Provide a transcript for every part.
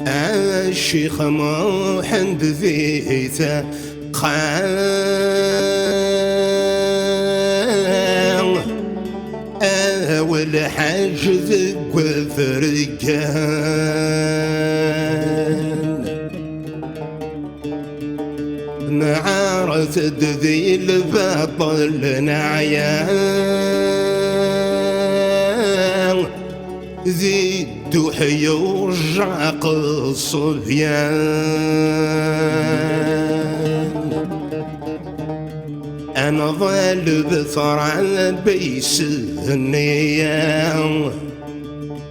الشيخ محمد ذيته خان والحاج ذق فرقان معارة ذي البطل نعيان ذي الدحي ورجعق الصبيان أنا ظل بثرع بيس النيان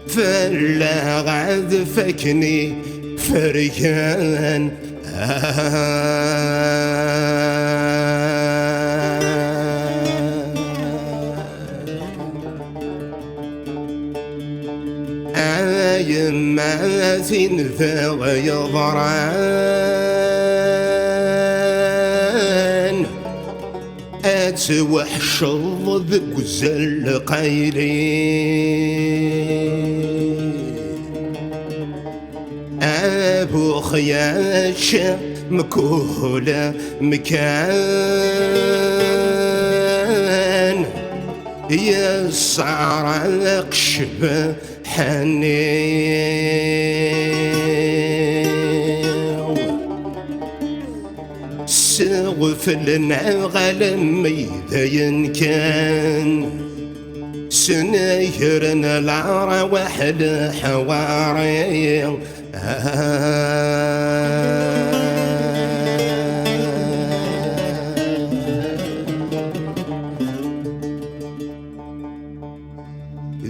فلا غاد فكني فريان يما ثنفا يضران أتوحش بقزل قيلي أبو خياش مكولة مكان يسعر القشبة حنيو سغف لنا غلم إذا كان سنيرنا العرى وحل حواري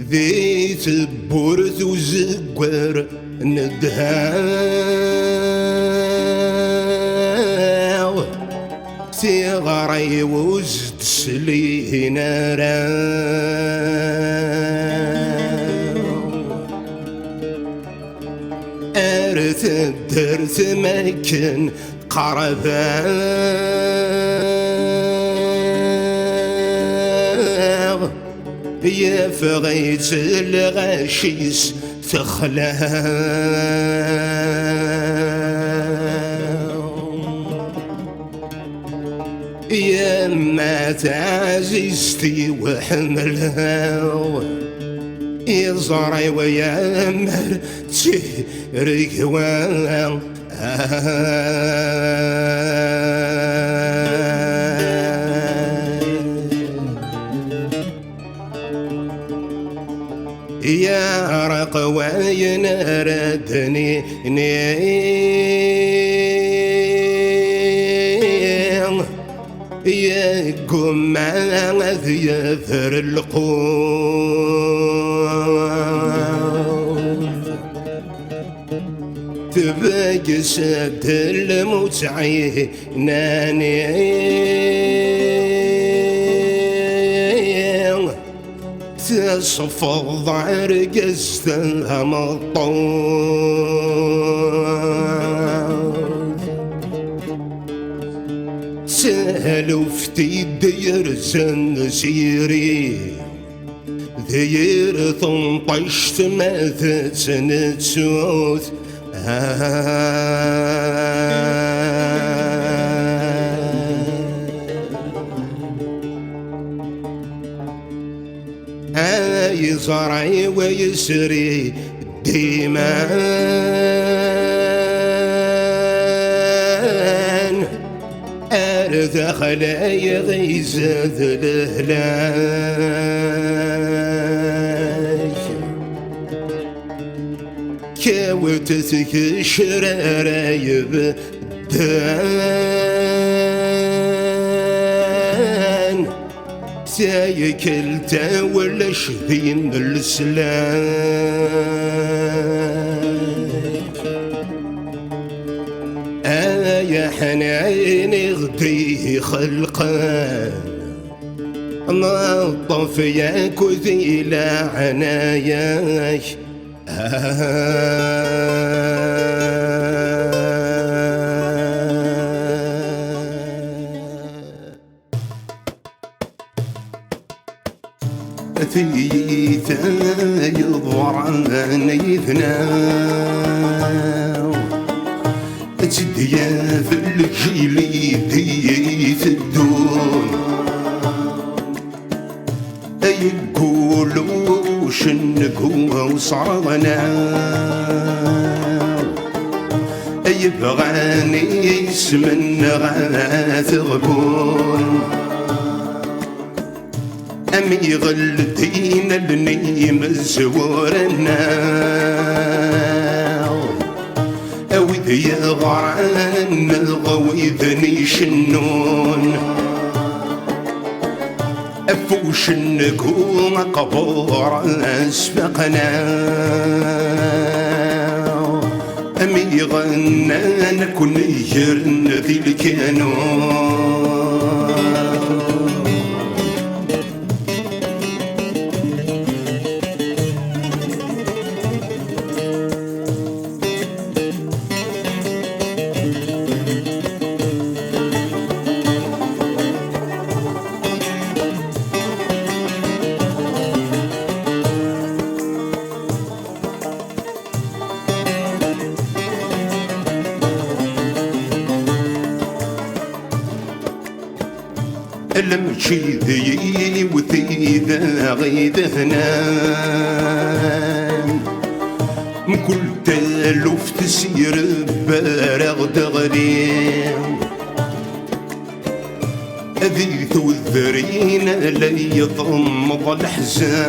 ذي تبورث وزقر ندهاو ثغري وزد سلينا أرث الدرث مكن قربان يا فغيت الغشيس تخلاه يا ما تعزيزتي وحملها يزري ويامر تريقوان يا رقوي نردني يا قمان ذيثر القوم تبقى سد المتعي ناني تصفض عرقستها مطوط سهل فتي دير زنزيري دير ثنطشت ماثت نتسوث يزرعي ويسري الديمان أرذخل يغيزذ الهلاك كاوتتك شرارايب دان سايكلتا ولا شبين السلاك يا حنين غديه خلقان نظف يا كذيل عناياك ثيتا يضرعني اثنان ديا في الجيل دي الدون يقولوا شنقوا وصعرنا يبغاني يسمن غاث غبون أمي غلتين النيم الزورنا أوذ يغران الغويذني شنون أفوش النقوم قبور أسبقنا أمي غنان كن يرن ذي الكانون المشي ذي وثي ذا غيدهنا كل تالوف تسير بارغ دغري ذي ثوذرين لي يضمض الحزان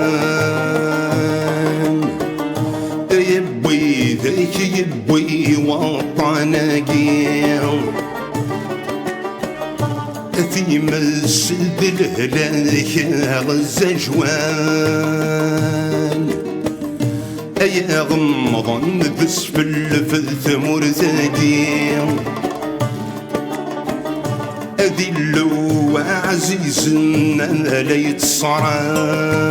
يبوي ذاك يبوي وطناقي في مسجد الهلاك غزجوان أيا غمضان بسفل في الثمور ثاقي أذلوا عزيزنا ليت صران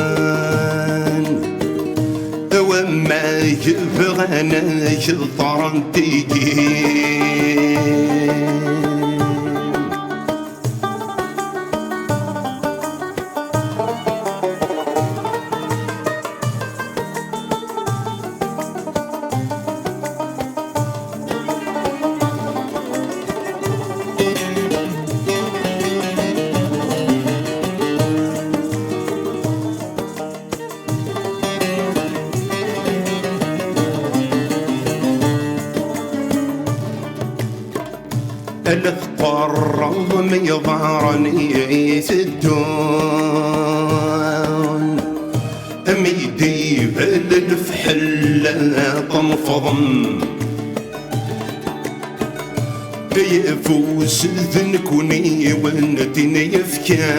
وما يبغانا يضرن تيجي الأخطر رغم يظهرني الدون أميدي بالفحل لا تنفضم يفوز ذنكوني وانتني يفكان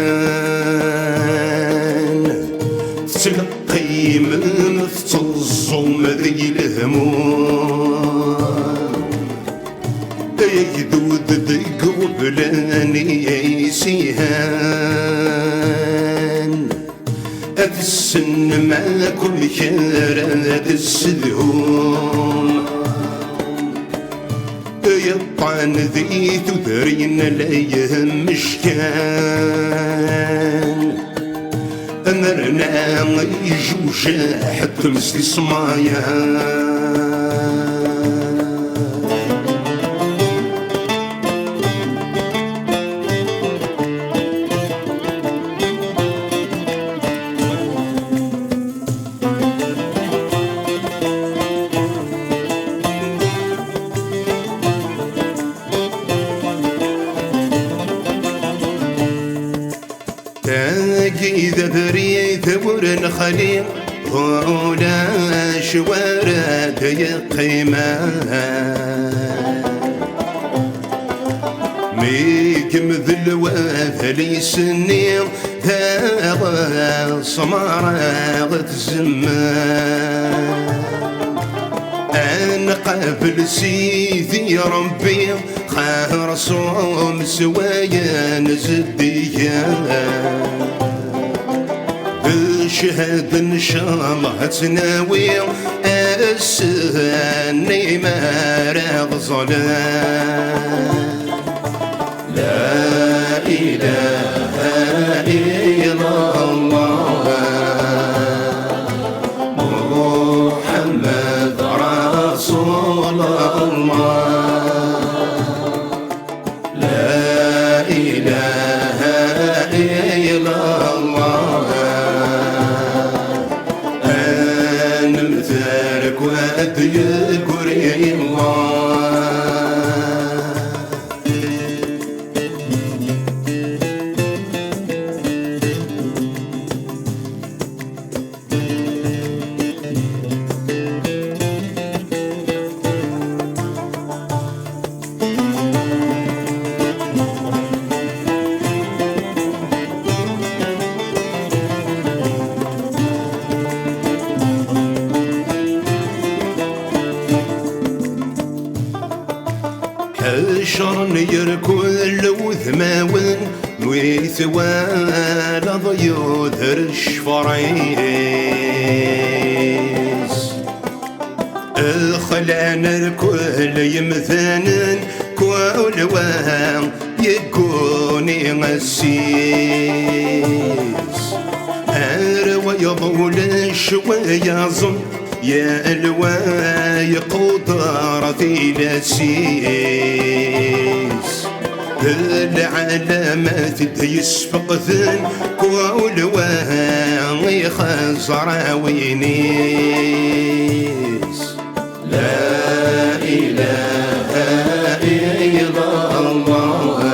تلقي من الظلم ذي الهموم يذوذ ذيك وبلاني يسيهان هذا السن ما كل خير هذا السذهون يطعن ذي تذرين لا يهمش كان أمرنا يجوجا حتى مسلي صمايا إذا بريت ورن خليل ولا شوارد يقيما ميكم ذلوات لي سنين هذا صمارة الزمان أنا قبل سيدي ربي خير صوم سوايا نزديا شهد إن شاء الله تناوي السني ما راغ ظلام لا إله إلا الله محمد رسول الله هشر يركل وثماون ويثوال ضيوذ الشفريس الخلان الكل يمثنن كل وهم يكوني غسيس أروى يضول الشوية ظن يا الواي قدرتي لسيس العلامات يسفق ذن كل وهم يخزر وينيس لا إله إلا الله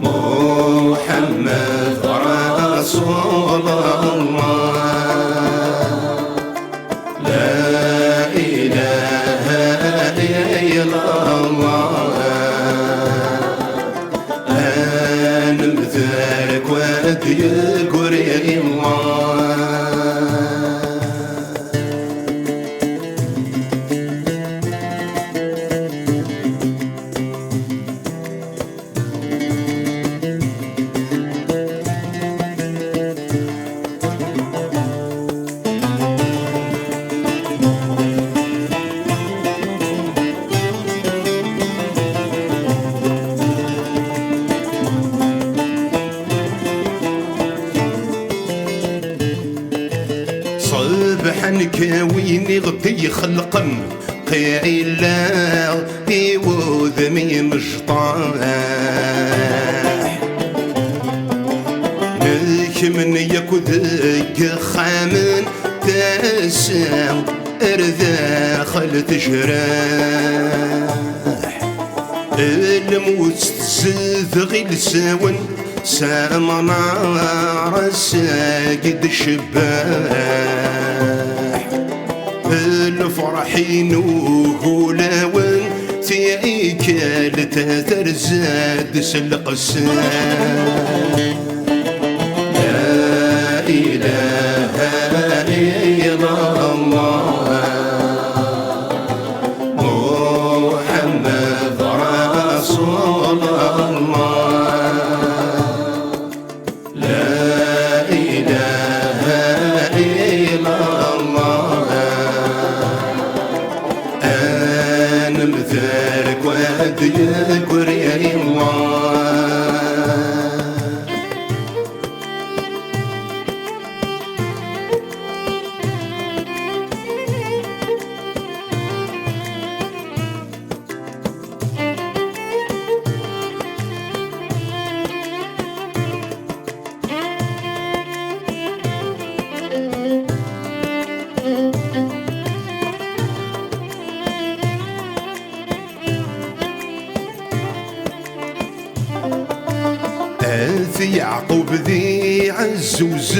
محمد رسول الله لا إله إلا الله أنا مثلك وأذكر الله صبحا كاويني غطي خلقا قيلا وذمي مشطاح نلك من يكذك خامن تاسع ارذاخل تجراح الموت تزذ غيل ساون سامنا رساقد الشباح الفرحين وهولاون تيكال تترزاد سلقسان لا إله إلا الله محمد رسول الله مثلك وأذكر يا الله يعقوب ذي عزوز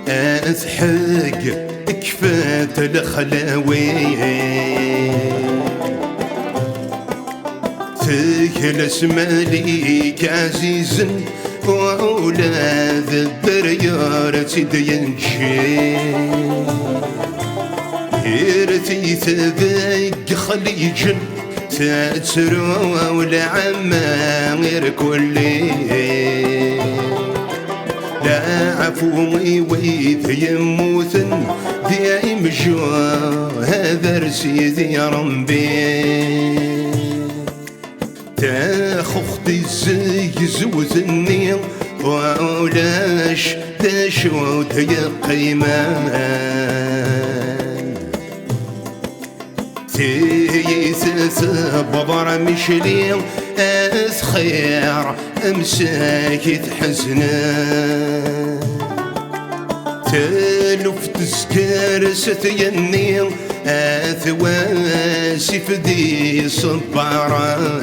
أثحق كفات الخلاوي تكلس مالك عزيز وأولاد الدريار تدينشي إرتي تذيق خليج تتسروا والعماير كلي لا عفوي ويث يموثن دايم جوا هذا رسيدي يا ربي تاخ اختي زي زوزني وعلاش تشود يا قيمان تيسس بضر مشلي أسخير أمساكي تحزنان تلف تسكر ستيني أثواسي فدي صباران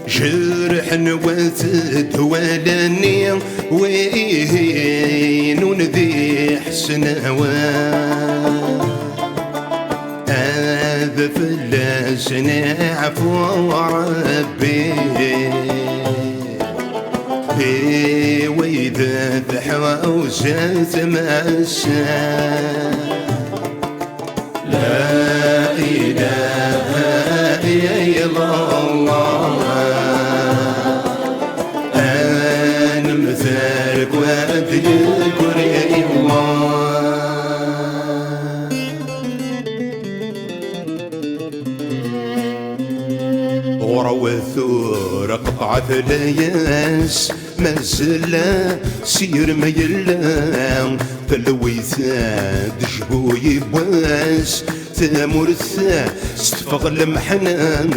جرح نواتد ولاني وين ونذي حسنوان هذا فلاس نعفو ربي وإذا بحوزات مساء لا إله وراوثور قطعة الياس ما زال سير ما يلا تلويثا دجبو يبواس تامورثا استفغ المحنان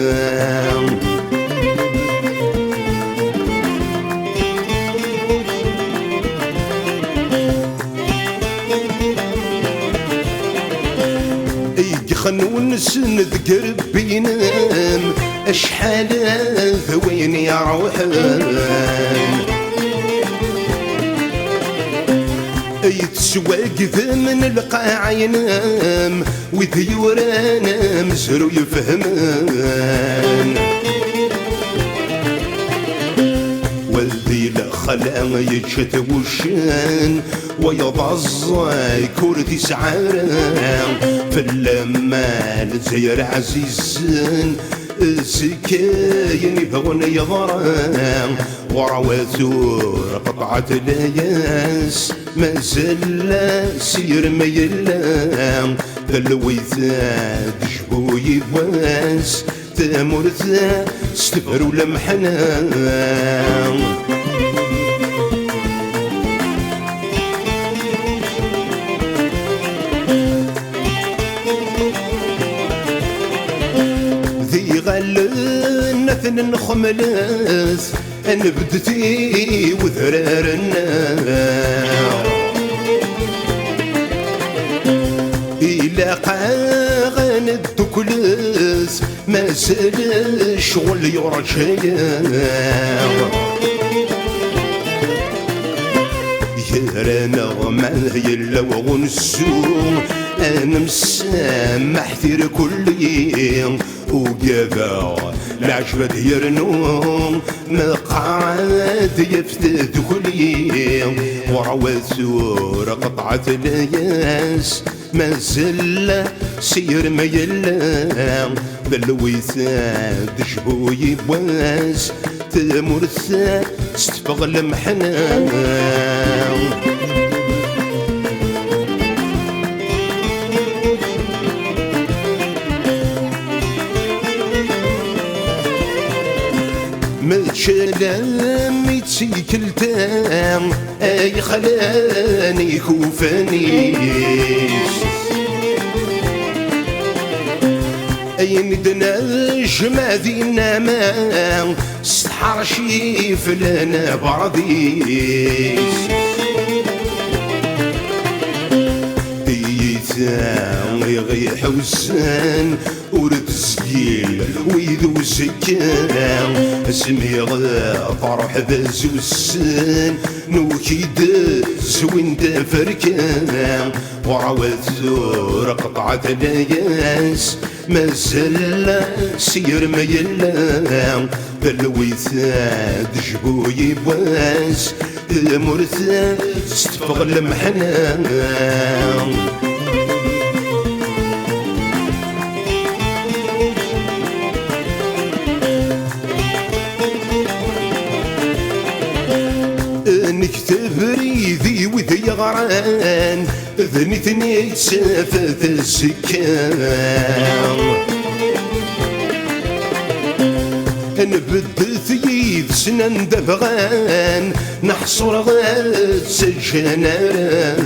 خنون نذكر بينام اشحال ذوين يا روحان يتسواق من القاع ينام وذيورانا مزرو يفهمان والذي لا خلا يجت وشان ويضزاي كورتي سعران فاللمال زير عزيزان الزكاين يبغون يضران وراواتور قطعة الياس ما زال سير ما يلا تلويثا دجبو يبواس تامورثا استفروا لمحنان ذي غلن نثن نخملاس أنا بدتي وذرار النار إلا قاغن الدكلاس ما زال الشغل يرجع يرانا ما يلا ونسوم أنا مسامح ثير كل يوم وقابا العجبة يرنوم مقعد يفتد كل يوم وراوثور قطعة الياس ما زال سير ما يلا بلويثا دجبو يبواس تامورثا استفغ المحنان متشلم يتسيكلتام اي خلاني كوفانيش اي ندنا الجمع دينا ما استحر شي فلانا برديش يغي حوسان ورد سجيل ويذو سكان اسمي فرح بزوسان نوكيد زوين فركان وراوثور قطعة الياس ما زال سير ما يلا بلويثا دجبو يبواس تامورثا استفغ المحنان نكتب ريذي وذي غران ذنتني تسافت السكان نبدت يد سنان دبغان نحصر غاد سجنان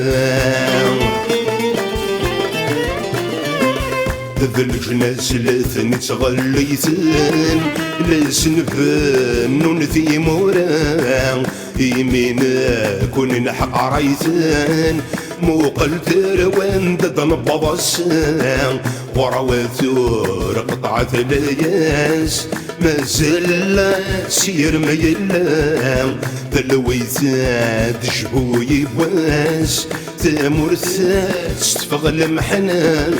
ذلجناس لثني تغليثن لسنفن نثي موران يمينا كون نحق عريثن موقل تروان ددن بضسان وراوثور قطعة الياس ما زال سير ما يلا تلويثا دجبو يبواس تامورثا استفغ المحنان